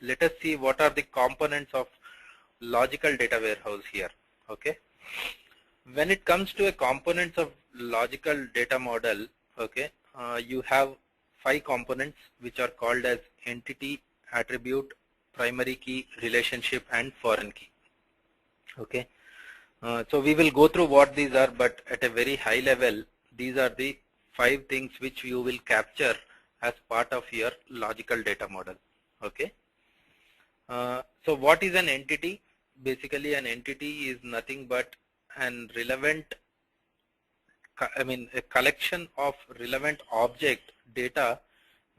let us see what are the components of logical data warehouse here. Okay. When it comes to a components of logical data model, okay, you have 5 components which are called as entity, attribute, primary key, relationship, and foreign key. Okay. So we will go through what these are, but at a very high level, these are the 5 things which you will capture as part of your logical data model. Okay. So what is an entity? Basically, an entity is nothing but an relevant, a collection of relevant object data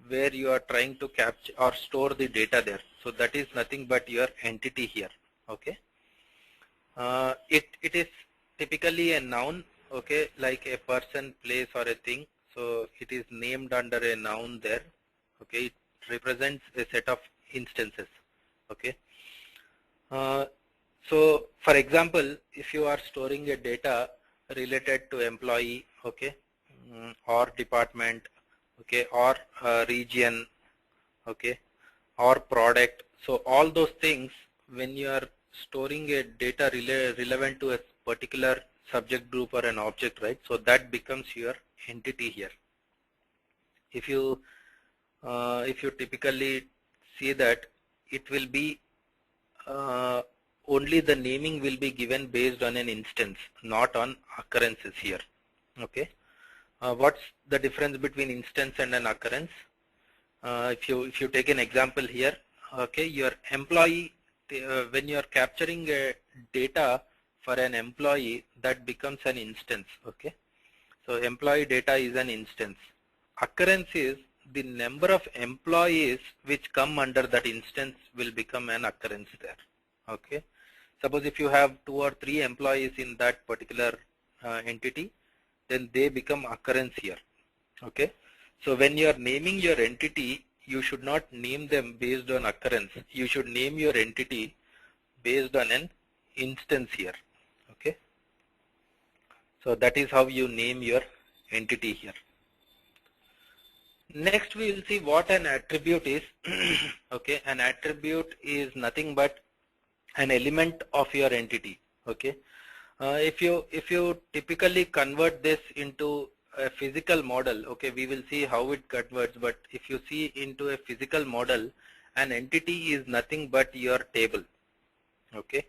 where you are trying to capture or store the data there. So that is nothing but your entity here. Okay. It is typically a noun, okay, like a person, place, or a thing. So it is named under a noun there. Okay, it represents a set of instances. Okay. So for example, if you are storing a data related to employee, okay, or department, okay, or region, okay, or product. So all those things, when you are storing a data relevant to a particular subject group or an object, right? So that becomes your entity here. If you typically see that, it will be only the naming will be given based on an instance, not on occurrences here. Okay. What's the difference between instance and an occurrence? If you take an example here, okay, your employee, when you are capturing a data for an employee, that becomes an instance. Okay, so employee data is an instance. Occurrence is the number of employees which come under that instance will become an occurrence there. Okay, suppose if you have 2 or 3 employees in that particular entity, then they become occurrence here. Okay. So when you are naming your entity, you should not name them based on occurrence. You should name your entity based on an instance here. Okay. So that is how you name your entity here. Next we will see what an attribute is. Okay. An attribute is nothing but an element of your entity. Okay. If you typically convert this into a physical model, okay, we will see how it converts, but if you see into a physical model, an entity is nothing but your table. Okay.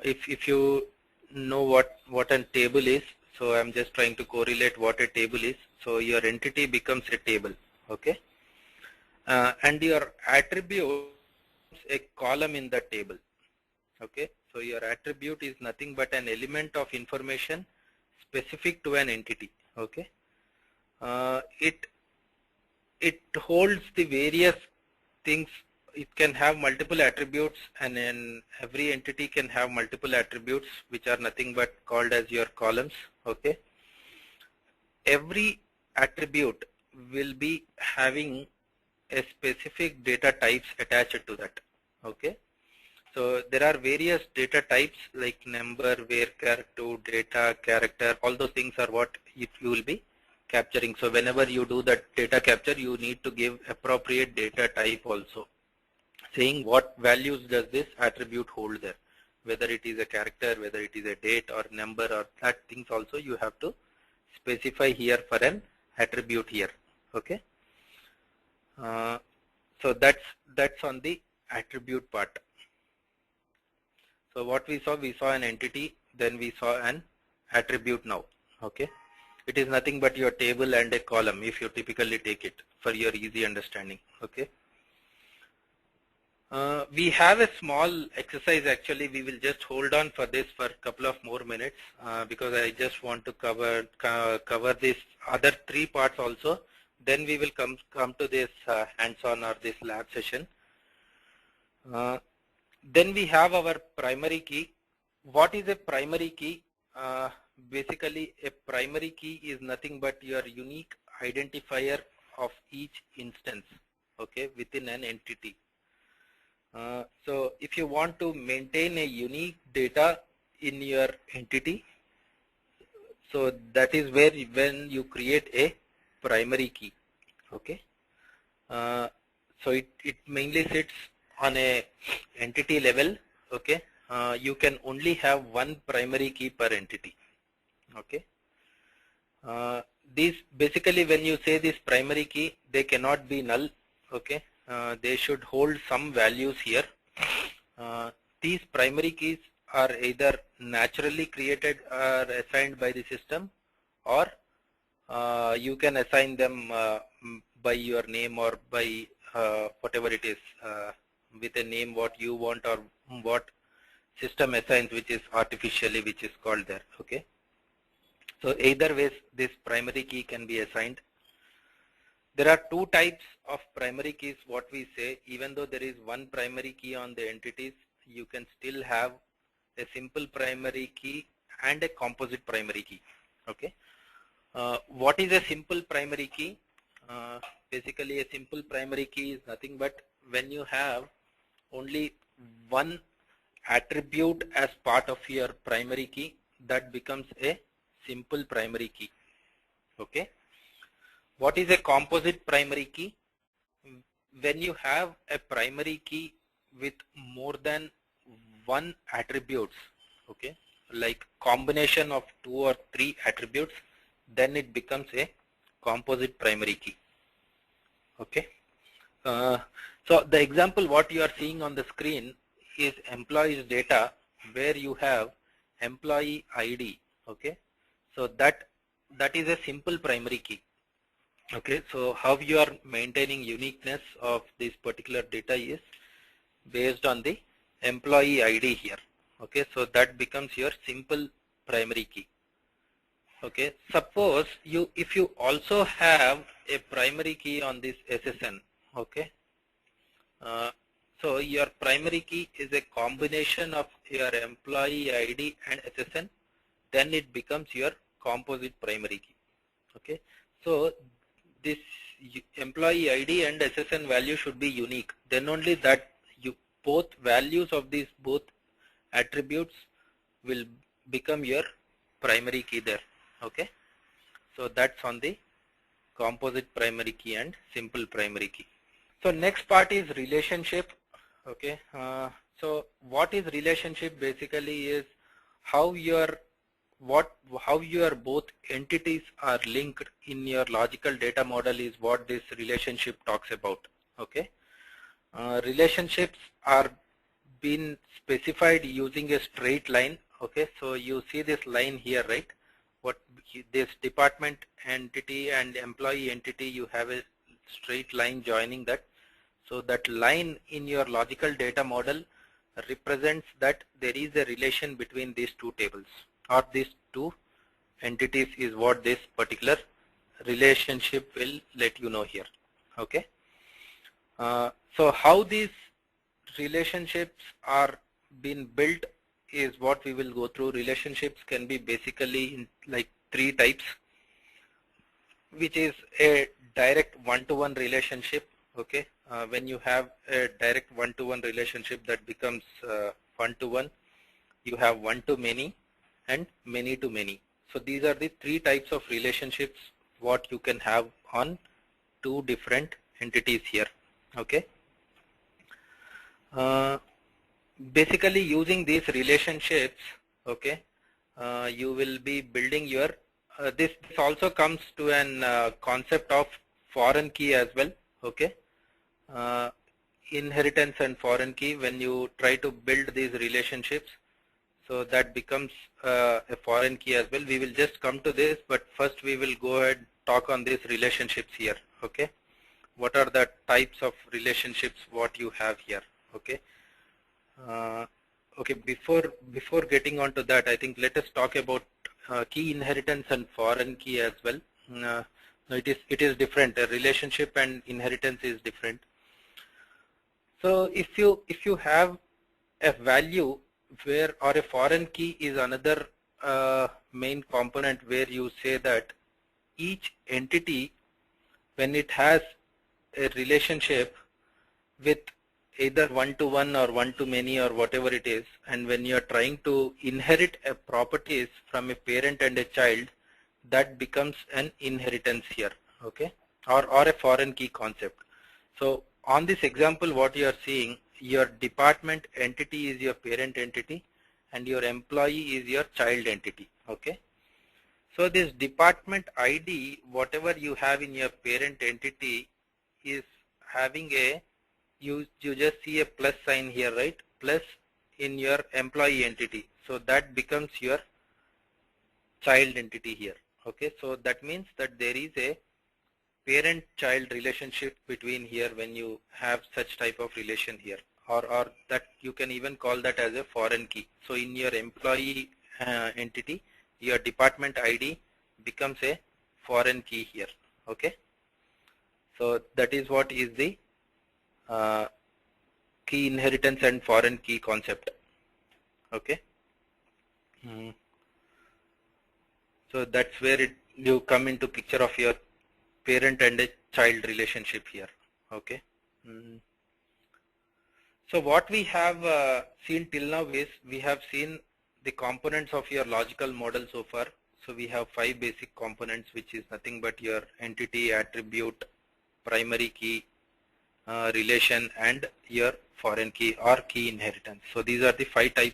If you know what a table is, so I'm just trying to correlate what a table is. So your entity becomes a table. Okay. And your attribute is a column in the table. Okay. So your attribute is nothing but an element of information specific to an entity. Okay. It holds the various things. It can have multiple attributes, and then every entity can have multiple attributes, which are nothing but called as your columns. Okay. Every attribute will be having a specific data types attached to that. Okay. So there are various data types like number, where, character, data, character, all those things are what you will be capturing. So whenever you do that data capture, you need to give appropriate data type also, saying what values does this attribute hold there, whether it is a character, whether it is a date or number, or that things also you have to specify here for an attribute here. Okay. So that's on the attribute part. So what we saw an entity, then we saw an attribute now. Okay. It is nothing but your table and a column if you typically take it for your easy understanding. Okay. We have a small exercise actually. We will just hold on for this for a couple of more minutes because I just want to cover this other 3 parts also. Then we will come to this hands-on or this lab session. Then we have our primary key. What is a primary key? Basically, a primary key is nothing but your unique identifier of each instance, okay, within an entity. So if you want to maintain a unique data in your entity, so that is where when you create a primary key. Okay. So it mainly sits on a entity level. Okay, you can only have one primary key per entity. Okay, these basically, when you say this primary key, they cannot be null. Okay, they should hold some values here. These primary keys are either naturally created or assigned by the system, or you can assign them by your name or by whatever it is, with a name what you want or what system assigns, which is artificially, which is called there. Okay, so either ways this primary key can be assigned. There are two types of primary keys, what we say. Even though there is one primary key on the entities, you can still have a simple primary key and a composite primary key. Okay, what is a simple primary key? Basically, a simple primary key is nothing but when you have only one attribute as part of your primary key, that becomes a simple primary key. Okay, what is a composite primary key? When you have a primary key with more than one attributes, okay, like combination of 2 or 3 attributes, then it becomes a composite primary key. Okay, so the example what you are seeing on the screen is employees data, where you have employee ID. Okay, so that is a simple primary key. Okay, so how you are maintaining uniqueness of this particular data is based on the employee ID here. Okay, so that becomes your simple primary key. Okay, suppose if you also have a primary key on this SSN. Okay, so your primary key is a combination of your employee ID and SSN, then it becomes your composite primary key. Okay, so this employee ID and SSN value should be unique. Then only that both values of these both attributes will become your primary key there. Okay, so that's on the composite primary key and simple primary key. So next part is relationship. Okay, so what is relationship? Basically is how your both entities are linked in your logical data model is what this relationship talks about. Okay, relationships are been specified using a straight line. Okay, so you see this line here, right? What this department entity and employee entity, you have a straight line joining that. So that line in your logical data model represents that there is a relation between these two tables or these two entities is what this particular relationship will let you know here. Okay, so how these relationships are being built is what we will go through. Relationships can be basically in like 3 types, which is a direct one-to-one relationship. Okay, when you have a direct one-to-one relationship, that becomes one-to-one. You have one-to-many and many-to-many. So these are the 3 types of relationships what you can have on 2 different entities here. Okay, basically using these relationships, okay, you will be building your this also comes to an concept of foreign key as well. Okay, inheritance and foreign key, when you try to build these relationships, so that becomes a foreign key as well. We will just come to this, but first we will go ahead talk on these relationships here. Okay, what are the types of relationships what you have here? Okay, okay, before getting on to that, I think let us talk about key inheritance and foreign key as well. It is different. A relationship and inheritance is different. So if you have a value where, or a foreign key is another main component where you say that each entity, when it has a relationship with either one-to-one or one-to-many or whatever it is, and when you are trying to inherit a properties from a parent and a child, that becomes an inheritance here. Okay, or a foreign key concept. So on this example, what you are seeing, your department entity is your parent entity and your employee is your child entity. Okay. So this department ID, whatever you have in your parent entity, is having a, you just see a plus sign here, right? Plus in your employee entity. So that becomes your child entity here. Okay. So that means that there is a parent-child relationship between here when you have such type of relation here, or that you can even call that as a foreign key. So in your employee entity, your department ID becomes a foreign key here. Okay. So that is what is the key inheritance and foreign key concept. Okay. So that's where you come into picture of your parent and a child relationship here. Okay. So what we have seen till now is we have seen the components of your logical model so far. So we have 5 basic components, which is nothing but your entity, attribute, primary key, relation, and your foreign key or key inheritance. So these are the 5 types